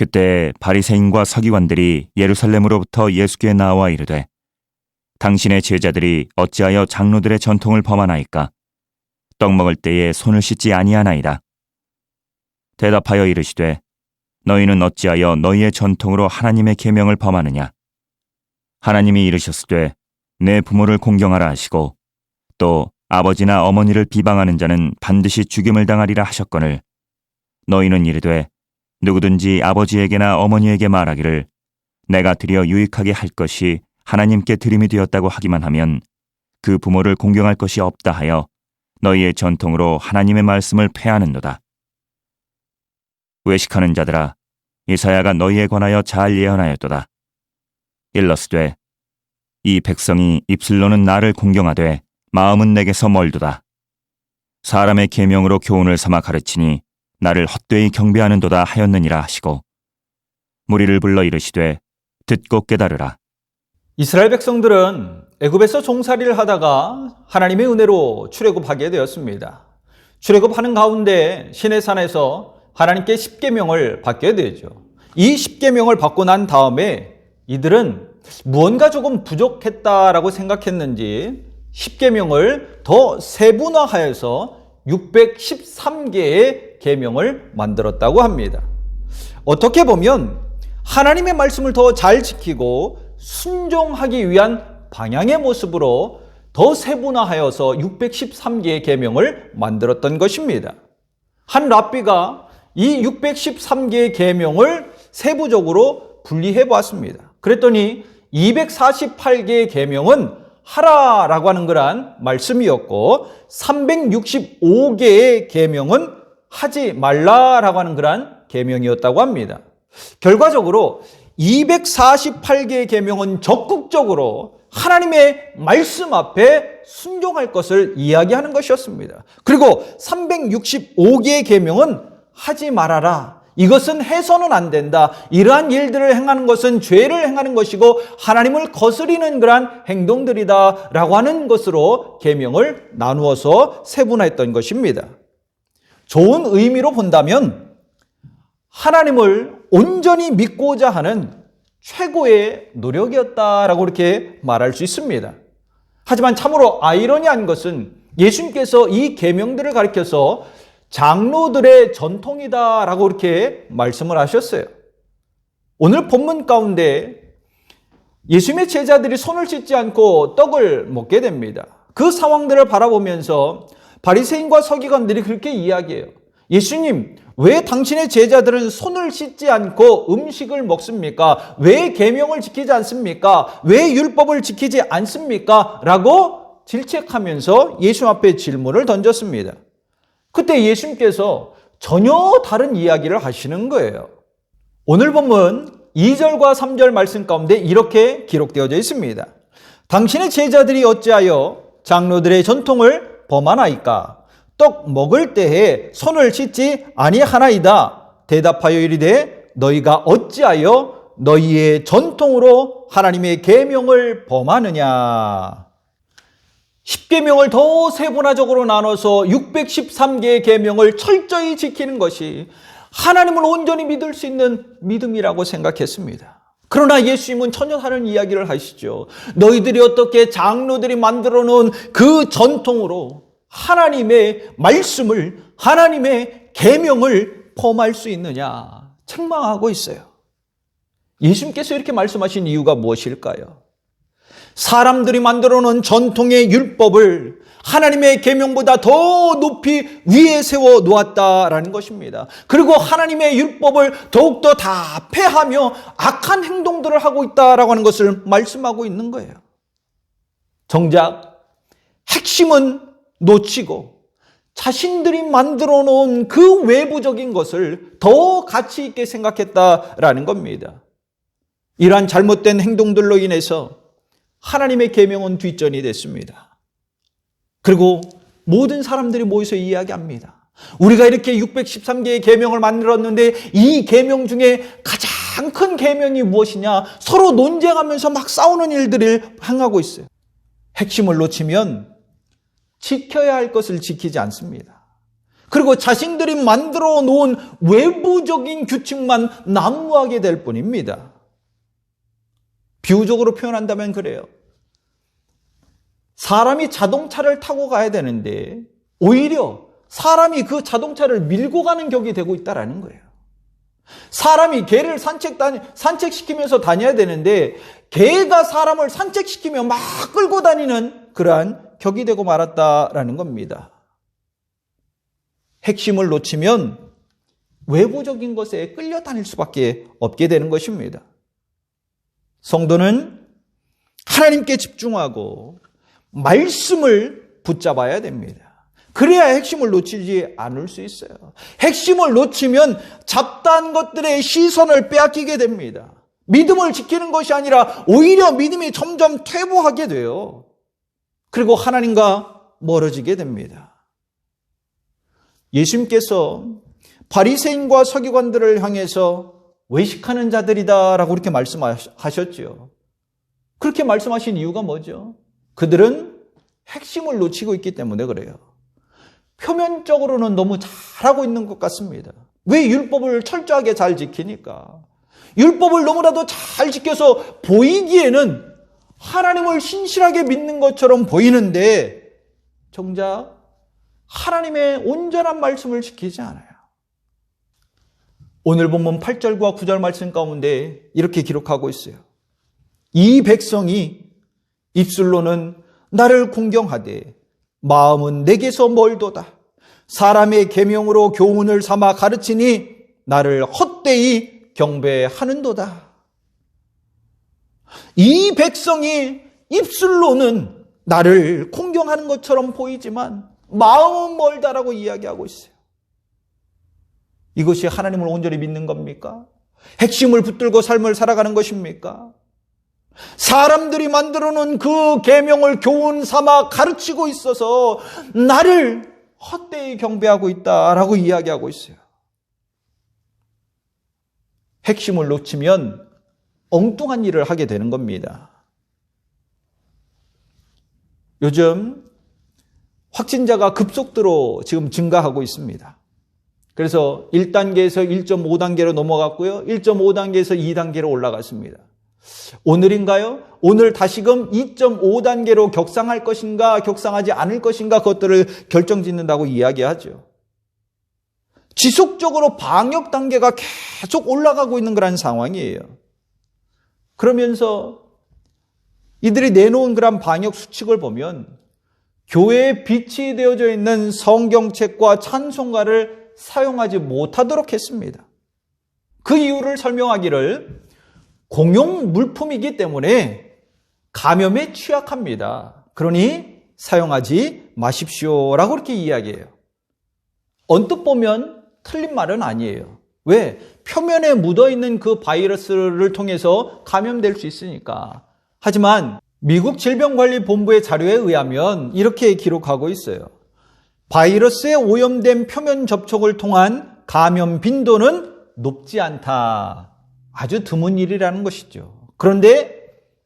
그때 바리새인과 서기관들이 예루살렘으로부터 예수께 나와 이르되 당신의 제자들이 어찌하여 장로들의 전통을 범하나이까? 떡 먹을 때에 손을 씻지 아니하나이다. 대답하여 이르시되 너희는 어찌하여 너희의 전통으로 하나님의 계명을 범하느냐? 하나님이 이르셨으되 내 부모를 공경하라 하시고 또 아버지나 어머니를 비방하는 자는 반드시 죽임을 당하리라 하셨거늘 너희는 이르되 누구든지 아버지에게나 어머니에게 말하기를 내가 드려 유익하게 할 것이 하나님께 드림이 되었다고 하기만 하면 그 부모를 공경할 것이 없다 하여 너희의 전통으로 하나님의 말씀을 폐하는도다. 외식하는 자들아, 이사야가 너희에 관하여 잘 예언하였도다. 일러스되 이 백성이 입술로는 나를 공경하되 마음은 내게서 멀도다. 사람의 계명으로 교훈을 삼아 가르치니 나를 헛되이 경배하는도다 하였느니라 하시고 무리를 불러 이르시되 듣고 깨달으라. 이스라엘 백성들은 애굽에서 종살이를 하다가 하나님의 은혜로 출애굽하게 되었습니다. 출애굽하는 가운데 시내산에서 하나님께 십계명을 받게 되죠. 이 십계명을 받고 난 다음에 이들은 무언가 조금 부족했다라고 생각했는지 십계명을 더 세분화하여서 613개의 계명을 만들었다고 합니다. 어떻게 보면 하나님의 말씀을 더 잘 지키고 순종하기 위한 방향의 모습으로 더 세분화하여서 613개의 계명을 만들었던 것입니다. 한 랍비가 이 613개의 계명을 세부적으로 분리해 보았습니다. 그랬더니 248개의 계명은 하라라고 하는 그러한 말씀이었고 365개의 계명은 하지 말라라고 하는 그러한 계명이었다고 합니다. 결과적으로 248개의 계명은 적극적으로 하나님의 말씀 앞에 순종할 것을 이야기하는 것이었습니다. 그리고 365개의 계명은 하지 말아라. 이것은 해서는 안 된다. 이러한 일들을 행하는 것은 죄를 행하는 것이고 하나님을 거스리는 그러한 행동들이다 라고 하는 것으로 계명을 나누어서 세분화했던 것입니다. 좋은 의미로 본다면 하나님을 온전히 믿고자 하는 최고의 노력이었다라고 이렇게 말할 수 있습니다. 하지만 참으로 아이러니한 것은 예수님께서 이 계명들을 가리켜서 장로들의 전통이다라고 이렇게 말씀을 하셨어요. 오늘 본문 가운데 예수님의 제자들이 손을 씻지 않고 떡을 먹게 됩니다. 그 상황들을 바라보면서 바리새인과 서기관들이 그렇게 이야기해요. 예수님, 왜 당신의 제자들은 손을 씻지 않고 음식을 먹습니까? 왜 계명을 지키지 않습니까? 왜 율법을 지키지 않습니까? 라고 질책하면서 예수님 앞에 질문을 던졌습니다. 그때 예수님께서 전혀 다른 이야기를 하시는 거예요. 오늘 본문 2절과 3절 말씀 가운데 이렇게 기록되어져 있습니다. 당신의 제자들이 어찌하여 장로들의 전통을 범하나이까? 떡 먹을 때에 손을 씻지 아니하나이다. 대답하여 이르되 너희가 어찌하여 너희의 전통으로 하나님의 계명을 범하느냐. 10계명을 더 세분화적으로 나눠서 613개의 계명을 철저히 지키는 것이 하나님을 온전히 믿을 수 있는 믿음이라고 생각했습니다. 그러나 예수님은 전혀 다른 이야기를 하시죠. 너희들이 어떻게 장로들이 만들어 놓은 그 전통으로 하나님의 말씀을, 하나님의 계명을 범할 수 있느냐 책망하고 있어요. 예수님께서 이렇게 말씀하신 이유가 무엇일까요? 사람들이 만들어 놓은 전통의 율법을 하나님의 계명보다 더 높이 위에 세워 놓았다라는 것입니다. 그리고 하나님의 율법을 더욱더 다 폐하며 악한 행동들을 하고 있다라고 하는 것을 말씀하고 있는 거예요. 정작 핵심은 놓치고 자신들이 만들어 놓은 그 외부적인 것을 더 가치 있게 생각했다라는 겁니다. 이러한 잘못된 행동들로 인해서 하나님의 계명은 뒷전이 됐습니다. 그리고 모든 사람들이 모여서 이야기합니다. 우리가 이렇게 613개의 계명을 만들었는데 이 계명 중에 가장 큰 계명이 무엇이냐? 서로 논쟁하면서 막 싸우는 일들을 행하고 있어요. 핵심을 놓치면 지켜야 할 것을 지키지 않습니다. 그리고 자신들이 만들어 놓은 외부적인 규칙만 난무하게 될 뿐입니다. 비유적으로 표현한다면 그래요. 사람이 자동차를 타고 가야 되는데 오히려 사람이 그 자동차를 밀고 가는 격이 되고 있다는 거예요. 사람이 개를 산책시키면서 다녀야 되는데 개가 사람을 산책시키며 막 끌고 다니는 그러한 격이 되고 말았다라는 겁니다. 핵심을 놓치면 외부적인 것에 끌려다닐 수밖에 없게 되는 것입니다. 성도는 하나님께 집중하고 말씀을 붙잡아야 됩니다. 그래야 핵심을 놓치지 않을 수 있어요. 핵심을 놓치면 잡다한 것들의 시선을 빼앗기게 됩니다. 믿음을 지키는 것이 아니라 오히려 믿음이 점점 퇴보하게 돼요. 그리고 하나님과 멀어지게 됩니다. 예수님께서 바리새인과 서기관들을 향해서 외식하는 자들이다라고 그렇게 말씀하셨죠. 그렇게 말씀하신 이유가 뭐죠? 그들은 핵심을 놓치고 있기 때문에 그래요. 표면적으로는 너무 잘하고 있는 것 같습니다. 왜? 율법을 철저하게 잘 지키니까. 율법을 너무나도 잘 지켜서 보이기에는 하나님을 신실하게 믿는 것처럼 보이는데 정작 하나님의 온전한 말씀을 지키지 않아요. 오늘 본문 8절과 9절 말씀 가운데 이렇게 기록하고 있어요. 이 백성이 입술로는 나를 공경하되 마음은 내게서 멀도다. 사람의 계명으로 교훈을 삼아 가르치니 나를 헛되이 경배하는도다. 이 백성이 입술로는 나를 공경하는 것처럼 보이지만 마음은 멀다라고 이야기하고 있어요. 이것이 하나님을 온전히 믿는 겁니까? 핵심을 붙들고 삶을 살아가는 것입니까? 사람들이 만들어 놓은 그 계명을 교훈 삼아 가르치고 있어서 나를 헛되이 경배하고 있다라고 이야기하고 있어요. 핵심을 놓치면 엉뚱한 일을 하게 되는 겁니다. 요즘 확진자가 급속도로 지금 증가하고 있습니다. 그래서 1단계에서 1.5단계로 넘어갔고요. 1.5단계에서 2단계로 올라갔습니다. 오늘인가요? 오늘 다시금 2.5단계로 격상할 것인가 격상하지 않을 것인가 그것들을 결정짓는다고 이야기하죠. 지속적으로 방역 단계가 계속 올라가고 있는 그런 상황이에요. 그러면서 이들이 내놓은 그런 방역 수칙을 보면 교회에 비치되어져 있는 성경책과 찬송가를 사용하지 못하도록 했습니다. 그 이유를 설명하기를 공용 물품이기 때문에 감염에 취약합니다. 그러니 사용하지 마십시오라고 그렇게 이야기해요. 언뜻 보면 틀린 말은 아니에요. 왜? 표면에 묻어있는 그 바이러스를 통해서 감염될 수 있으니까. 하지만 미국 질병관리본부의 자료에 의하면 이렇게 기록하고 있어요. 바이러스에 오염된 표면 접촉을 통한 감염 빈도는 높지 않다. 아주 드문 일이라는 것이죠. 그런데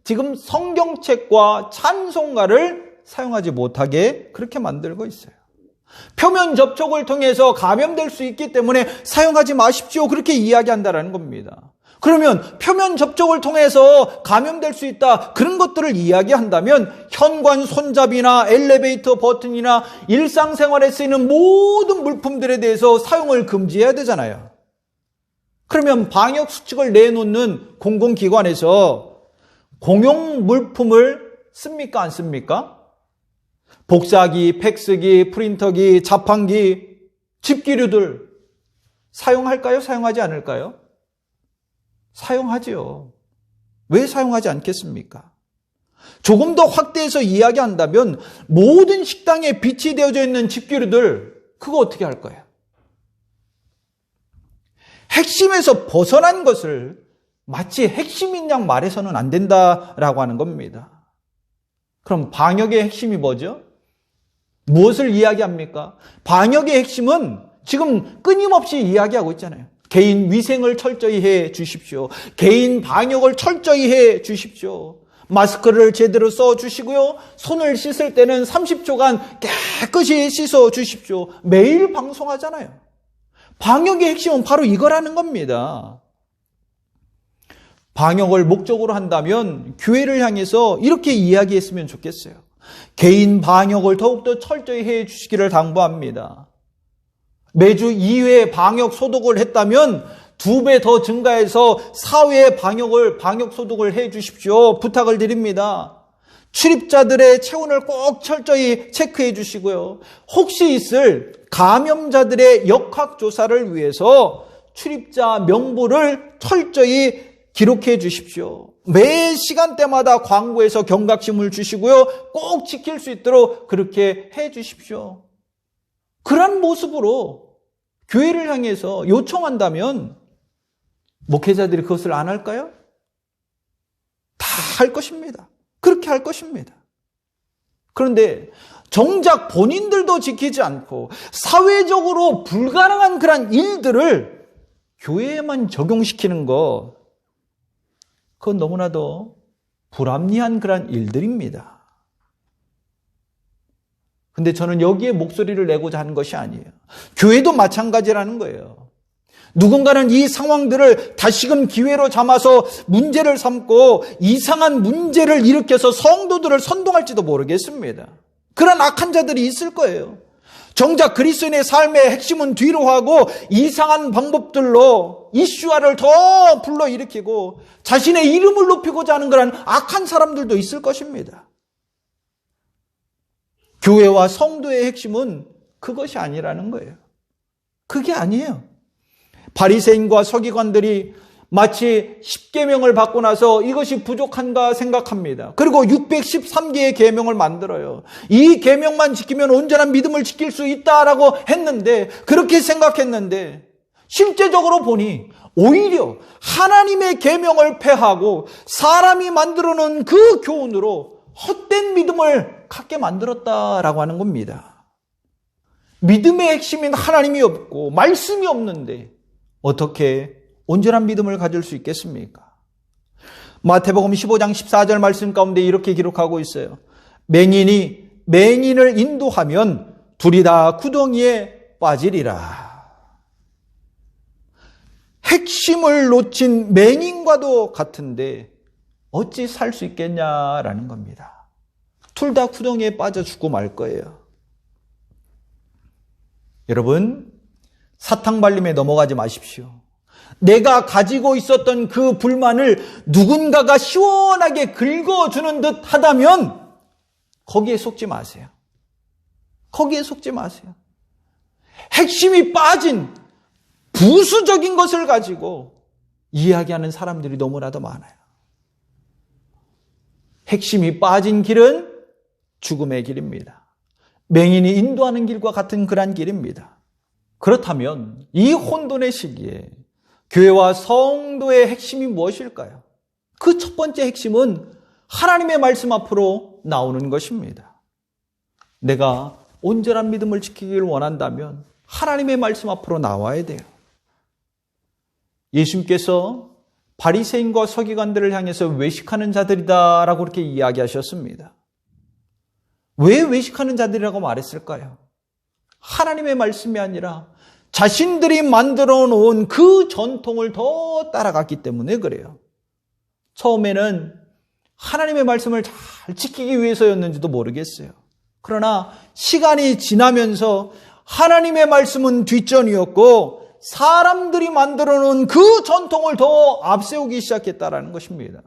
지금 성경책과 찬송가를 사용하지 못하게 그렇게 만들고 있어요. 표면 접촉을 통해서 감염될 수 있기 때문에 사용하지 마십시오. 그렇게 이야기한다는 겁니다. 그러면 표면 접촉을 통해서 감염될 수 있다. 그런 것들을 이야기한다면 현관 손잡이나 엘리베이터 버튼이나 일상생활에 쓰이는 모든 물품들에 대해서 사용을 금지해야 되잖아요. 그러면 방역 수칙을 내놓는 공공기관에서 공용 물품을 씁니까? 안 씁니까? 복사기, 팩스기, 프린터기, 자판기, 집기류들 사용할까요? 사용하지 않을까요? 사용하지요. 왜 사용하지 않겠습니까? 조금 더 확대해서 이야기한다면 모든 식당에 비치되어져 있는 집기류들 그거 어떻게 할 거예요? 핵심에서 벗어난 것을 마치 핵심인 양 말해서는 안 된다라고 하는 겁니다. 그럼 방역의 핵심이 뭐죠? 무엇을 이야기합니까? 방역의 핵심은 지금 끊임없이 이야기하고 있잖아요. 개인 위생을 철저히 해 주십시오. 개인 방역을 철저히 해 주십시오. 마스크를 제대로 써주시고요. 손을 씻을 때는 30초간 깨끗이 씻어주십시오. 매일 방송하잖아요. 방역의 핵심은 바로 이거라는 겁니다. 방역을 목적으로 한다면 교회를 향해서 이렇게 이야기했으면 좋겠어요. 개인 방역을 더욱더 철저히 해 주시기를 당부합니다. 매주 2회 방역 소독을 했다면 2배 더 증가해서 4회 방역 소독을 해 주십시오. 부탁을 드립니다. 출입자들의 체온을 꼭 철저히 체크해 주시고요. 혹시 있을 감염자들의 역학조사를 위해서 출입자 명부를 철저히 기록해 주십시오. 매 시간대마다 광고에서 경각심을 주시고요. 꼭 지킬 수 있도록 그렇게 해 주십시오. 그런 모습으로 교회를 향해서 요청한다면 목회자들이 그것을 안 할까요? 다 할 것입니다. 그렇게 할 것입니다. 그런데 정작 본인들도 지키지 않고 사회적으로 불가능한 그런 일들을 교회에만 적용시키는 것, 그건 너무나도 불합리한 그런 일들입니다. 근데 저는 여기에 목소리를 내고자 하는 것이 아니에요. 교회도 마찬가지라는 거예요. 누군가는 이 상황들을 다시금 기회로 삼아서 문제를 삼고 이상한 문제를 일으켜서 성도들을 선동할지도 모르겠습니다. 그런 악한 자들이 있을 거예요. 정작 그리스도인의 삶의 핵심은 뒤로 하고 이상한 방법들로 이슈화를 더 불러일으키고 자신의 이름을 높이고자 하는 그런 악한 사람들도 있을 것입니다. 교회와 성도의 핵심은 그것이 아니라는 거예요. 그게 아니에요. 바리새인과 서기관들이 마치 10계명을 받고 나서 이것이 부족한가 생각합니다. 그리고 613개의 계명을 만들어요. 이 계명만 지키면 온전한 믿음을 지킬 수 있다라고 했는데, 그렇게 생각했는데 실제적으로 보니 오히려 하나님의 계명을 폐하고 사람이 만들어 놓은 그 교훈으로 헛된 믿음을 갖게 만들었다라고 하는 겁니다. 믿음의 핵심인 하나님이 없고 말씀이 없는데 어떻게 온전한 믿음을 가질 수 있겠습니까? 마태복음 15장 14절 말씀 가운데 이렇게 기록하고 있어요. 맹인이 맹인을 인도하면 둘이 다 구덩이에 빠지리라. 핵심을 놓친 맹인과도 같은데 어찌 살 수 있겠냐라는 겁니다. 둘 다 구덩이에 빠져 죽고 말 거예요. 여러분, 사탕발림에 넘어가지 마십시오. 내가 가지고 있었던 그 불만을 누군가가 시원하게 긁어주는 듯 하다면 거기에 속지 마세요. 거기에 속지 마세요. 핵심이 빠진 부수적인 것을 가지고 이야기하는 사람들이 너무나도 많아요. 핵심이 빠진 길은 죽음의 길입니다. 맹인이 인도하는 길과 같은 그런 길입니다. 그렇다면 이 혼돈의 시기에 교회와 성도의 핵심이 무엇일까요? 그 첫 번째 핵심은 하나님의 말씀 앞으로 나오는 것입니다. 내가 온전한 믿음을 지키기를 원한다면 하나님의 말씀 앞으로 나와야 돼요. 예수님께서 바리새인과 서기관들을 향해서 외식하는 자들이다라고 그렇게 이야기하셨습니다. 왜 외식하는 자들이라고 말했을까요? 하나님의 말씀이 아니라 자신들이 만들어 놓은 그 전통을 더 따라갔기 때문에 그래요. 처음에는 하나님의 말씀을 잘 지키기 위해서였는지도 모르겠어요. 그러나 시간이 지나면서 하나님의 말씀은 뒷전이었고 사람들이 만들어 놓은 그 전통을 더 앞세우기 시작했다라는 것입니다.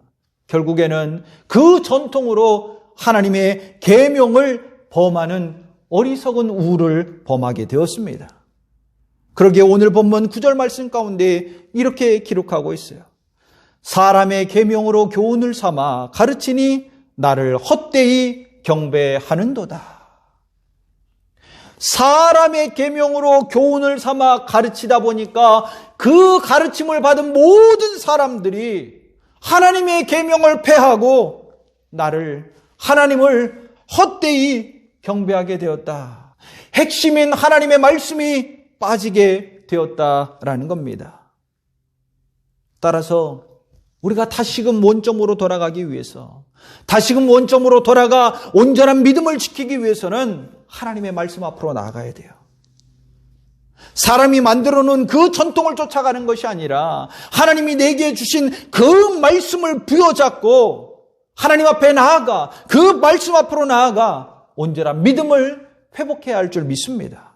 결국에는 그 전통으로 하나님의 계명을 범하는 어리석은 우를 범하게 되었습니다. 그러기에 오늘 본문 9절 말씀 가운데 이렇게 기록하고 있어요. 사람의 계명으로 교훈을 삼아 가르치니 나를 헛되이 경배하는도다. 사람의 계명으로 교훈을 삼아 가르치다 보니까 그 가르침을 받은 모든 사람들이 하나님의 계명을 폐하고 하나님을 헛되이 경배하게 되었다. 핵심인 하나님의 말씀이 빠지게 되었다라는 겁니다. 따라서 우리가 다시금 원점으로 돌아가기 위해서 다시금 원점으로 돌아가 온전한 믿음을 지키기 위해서는 하나님의 말씀 앞으로 나아가야 돼요. 사람이 만들어 놓은 그 전통을 쫓아가는 것이 아니라 하나님이 내게 주신 그 말씀을 부여잡고 하나님 앞에 나아가 그 말씀 앞으로 나아가 온전한 믿음을 회복해야 할 줄 믿습니다.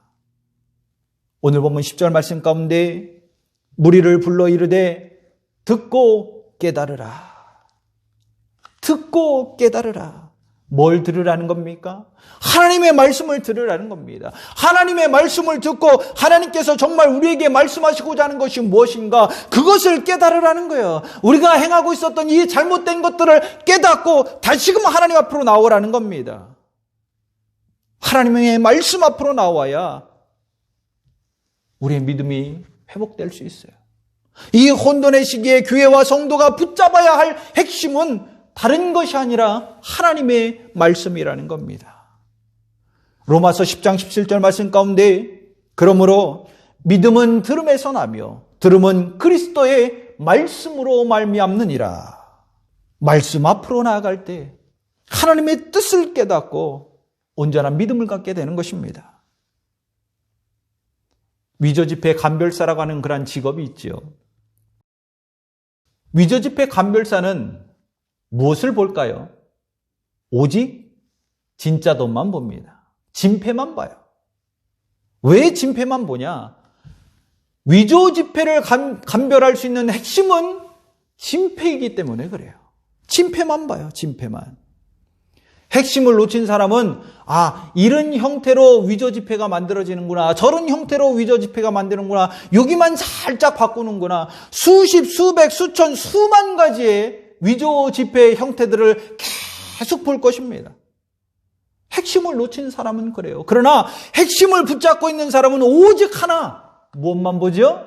오늘 본문 10절 말씀 가운데 무리를 불러 이르되 듣고 깨달으라. 듣고 깨달으라. 뭘 들으라는 겁니까? 하나님의 말씀을 들으라는 겁니다. 하나님의 말씀을 듣고 하나님께서 정말 우리에게 말씀하시고자 하는 것이 무엇인가? 그것을 깨달으라는 거예요. 우리가 행하고 있었던 이 잘못된 것들을 깨닫고 다시금 하나님 앞으로 나오라는 겁니다. 하나님의 말씀 앞으로 나와야 우리의 믿음이 회복될 수 있어요. 이 혼돈의 시기에 교회와 성도가 붙잡아야 할 핵심은 다른 것이 아니라 하나님의 말씀이라는 겁니다. 로마서 10장 17절 말씀 가운데 그러므로 믿음은 들음에서 나며 들음은 그리스도의 말씀으로 말미암느니라. 말씀 앞으로 나아갈 때 하나님의 뜻을 깨닫고 온전한 믿음을 갖게 되는 것입니다. 위조지폐 감별사라고 하는 그런 직업이 있죠. 위조지폐 감별사는 무엇을 볼까요? 오직 진짜 돈만 봅니다. 진폐만 봐요. 왜 진폐만 보냐? 위조지폐를 감별할 수 있는 핵심은 진폐이기 때문에 그래요. 진폐만 봐요. 진폐만. 핵심을 놓친 사람은 이런 형태로 위조지폐가 만들어지는구나. 저런 형태로 위조지폐가 만드는구나. 여기만 살짝 바꾸는구나. 수십, 수백, 수천, 수만 가지의 위조지폐의 형태들을 계속 볼 것입니다. 핵심을 놓친 사람은 그래요. 그러나 핵심을 붙잡고 있는 사람은 오직 하나. 무엇만 보죠?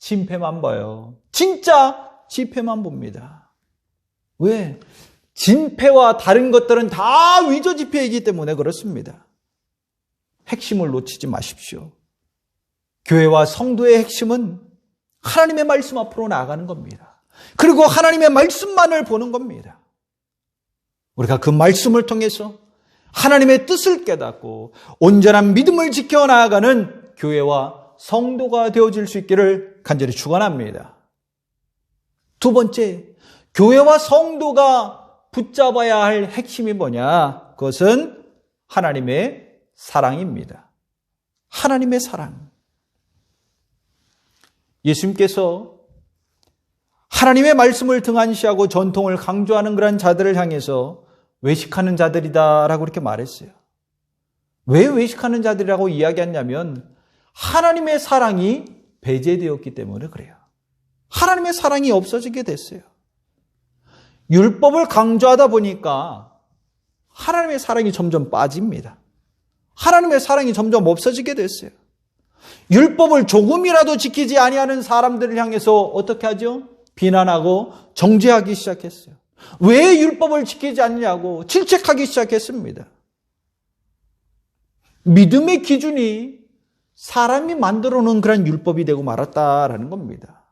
진폐만 봐요. 진짜 지폐만 봅니다. 왜? 진폐와 다른 것들은 다 위조지폐이기 때문에 그렇습니다. 핵심을 놓치지 마십시오. 교회와 성도의 핵심은 하나님의 말씀 앞으로 나아가는 겁니다. 그리고 하나님의 말씀만을 보는 겁니다. 우리가 그 말씀을 통해서 하나님의 뜻을 깨닫고 온전한 믿음을 지켜나가는 교회와 성도가 되어질 수 있기를 간절히 축원합니다. 두 번째, 교회와 성도가 붙잡아야 할 핵심이 뭐냐? 그것은 하나님의 사랑입니다. 하나님의 사랑. 예수님께서 하나님의 말씀을 등한시하고 전통을 강조하는 그런 자들을 향해서 외식하는 자들이다라고 이렇게 말했어요. 왜 외식하는 자들이라고 이야기했냐면 하나님의 사랑이 배제되었기 때문에 그래요. 하나님의 사랑이 없어지게 됐어요. 율법을 강조하다 보니까 하나님의 사랑이 점점 빠집니다. 하나님의 사랑이 점점 없어지게 됐어요. 율법을 조금이라도 지키지 아니하는 사람들을 향해서 어떻게 하죠? 비난하고 정죄하기 시작했어요. 왜 율법을 지키지 않냐고 질책하기 시작했습니다. 믿음의 기준이 사람이 만들어 놓은 그런 율법이 되고 말았다라는 겁니다.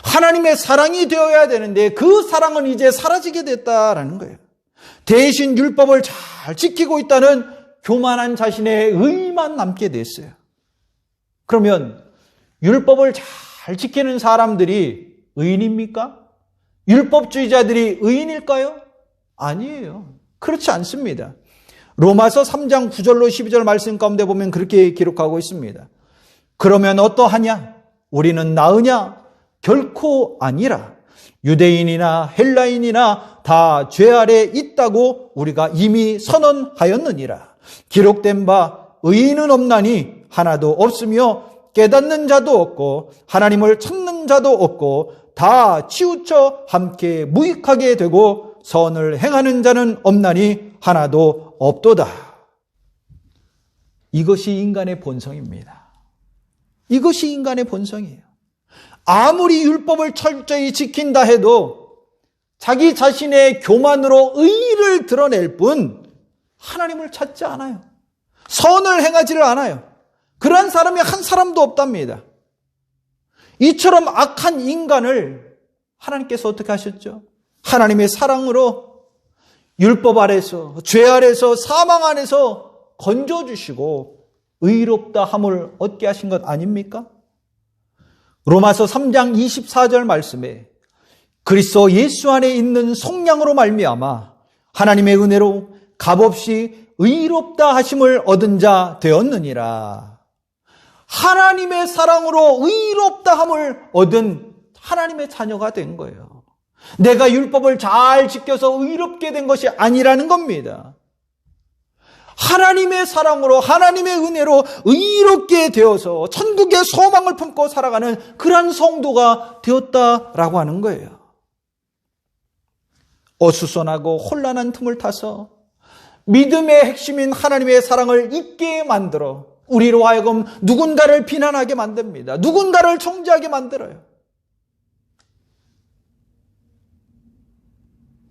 하나님의 사랑이 되어야 되는데 그 사랑은 이제 사라지게 됐다라는 거예요. 대신 율법을 잘 지키고 있다는 교만한 자신의 의만 남게 됐어요. 그러면 율법을 잘 지키는 사람들이 의인입니까? 율법주의자들이 의인일까요? 아니에요. 그렇지 않습니다. 로마서 3장 9절로 12절 말씀 가운데 보면 그렇게 기록하고 있습니다. 그러면 어떠하냐? 우리는 나으냐? 결코 아니라. 유대인이나 헬라인이나 다 죄 아래 있다고 우리가 이미 선언하였느니라. 기록된 바 의인은 없나니 하나도 없으며 깨닫는 자도 없고 하나님을 찾는 자도 없고 다 치우쳐 함께 무익하게 되고 선을 행하는 자는 없나니 하나도 없도다. 이것이 인간의 본성입니다. 이것이 인간의 본성이에요. 아무리 율법을 철저히 지킨다 해도 자기 자신의 교만으로 의의를 드러낼 뿐 하나님을 찾지 않아요. 선을 행하지를 않아요. 그러한 사람이 한 사람도 없답니다. 이처럼 악한 인간을 하나님께서 어떻게 하셨죠? 하나님의 사랑으로 율법 아래서, 죄 아래서, 사망 안에서 건져주시고 의롭다 함을 얻게 하신 것 아닙니까? 로마서 3장 24절 말씀에 그리스도 예수 안에 있는 속량으로 말미암아 하나님의 은혜로 값없이 의롭다 하심을 얻은 자 되었느니라. 하나님의 사랑으로 의롭다 함을 얻은 하나님의 자녀가 된 거예요. 내가 율법을 잘 지켜서 의롭게 된 것이 아니라는 겁니다. 하나님의 사랑으로, 하나님의 은혜로 의롭게 되어서 천국의 소망을 품고 살아가는 그러한 성도가 되었다라고 하는 거예요. 어수선하고 혼란한 틈을 타서 믿음의 핵심인 하나님의 사랑을 잊게 만들어 우리로 하여금 누군가를 비난하게 만듭니다. 누군가를 정죄하게 만들어요.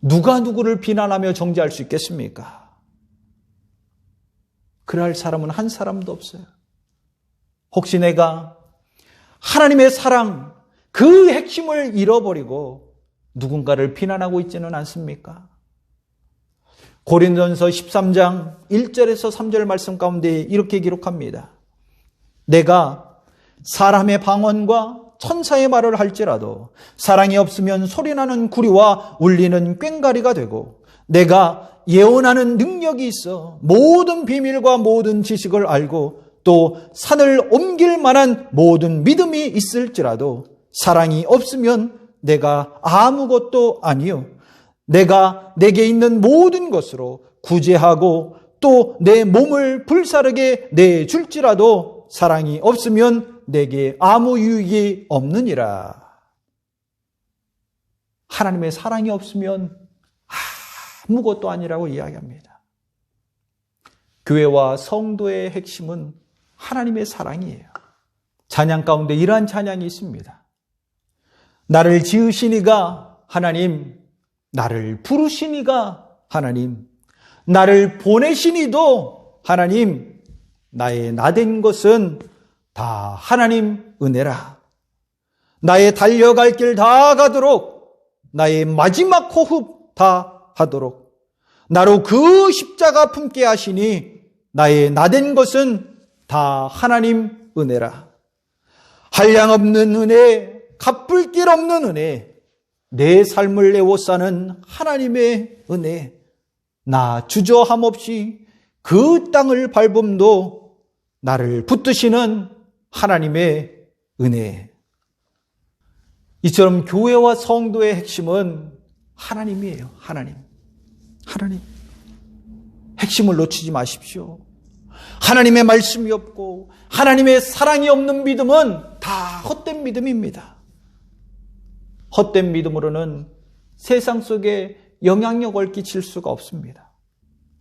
누가 누구를 비난하며 정죄할 수 있겠습니까? 그럴 사람은 한 사람도 없어요. 혹시 내가 하나님의 사랑, 그 핵심을 잃어버리고 누군가를 비난하고 있지는 않습니까? 고린도전서 13장 1절에서 3절 말씀 가운데 이렇게 기록합니다. 내가 사람의 방언과 천사의 말을 할지라도 사랑이 없으면 소리나는 구리와 울리는 꽹과리가 되고 내가 예언하는 능력이 있어 모든 비밀과 모든 지식을 알고 또 산을 옮길 만한 모든 믿음이 있을지라도 사랑이 없으면 내가 아무것도 아니요 내가 내게 있는 모든 것으로 구제하고 또 내 몸을 불사르게 내줄지라도 사랑이 없으면 내게 아무 유익이 없느니라. 하나님의 사랑이 없으면 아무것도 아니라고 이야기합니다. 교회와 성도의 핵심은 하나님의 사랑이에요. 찬양 가운데 이러한 찬양이 있습니다. 나를 지으시니가 하나님, 나를 부르시니가 하나님, 나를 보내시니도 하나님, 나의 나된 것은 다 하나님 은혜라. 나의 달려갈 길 다 가도록 나의 마지막 호흡 다 하도록 나로 그 십자가 품게 하시니 나의 나된 것은 다 하나님 은혜라. 한량없는 은혜, 갚을 길 없는 은혜, 내 삶을 내워싸는 하나님의 은혜, 나 주저함 없이 그 땅을 밟음도 나를 붙드시는 하나님의 은혜. 이처럼 교회와 성도의 핵심은 하나님이에요. 하나님. 핵심을 놓치지 마십시오. 하나님의 말씀이 없고 하나님의 사랑이 없는 믿음은 다 헛된 믿음입니다. 헛된 믿음으로는 세상 속에 영향력을 끼칠 수가 없습니다.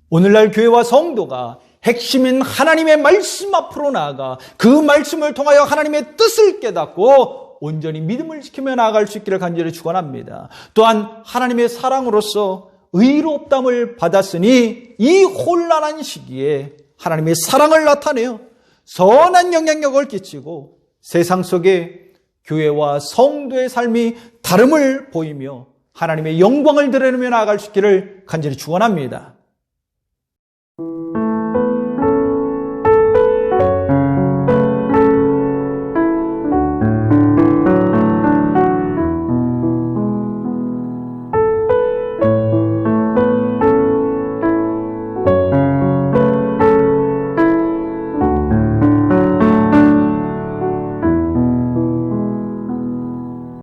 오늘날 교회와 성도가 핵심인 하나님의 말씀 앞으로 나아가 그 말씀을 통하여 하나님의 뜻을 깨닫고 온전히 믿음을 지키며 나아갈 수 있기를 간절히 축원합니다. 또한 하나님의 사랑으로서 의롭담을 받았으니 이 혼란한 시기에 하나님의 사랑을 나타내어 선한 영향력을 끼치고 세상 속에 교회와 성도의 삶이 다름을 보이며 하나님의 영광을 드러내며 나아갈 수 있기를 간절히 축원합니다.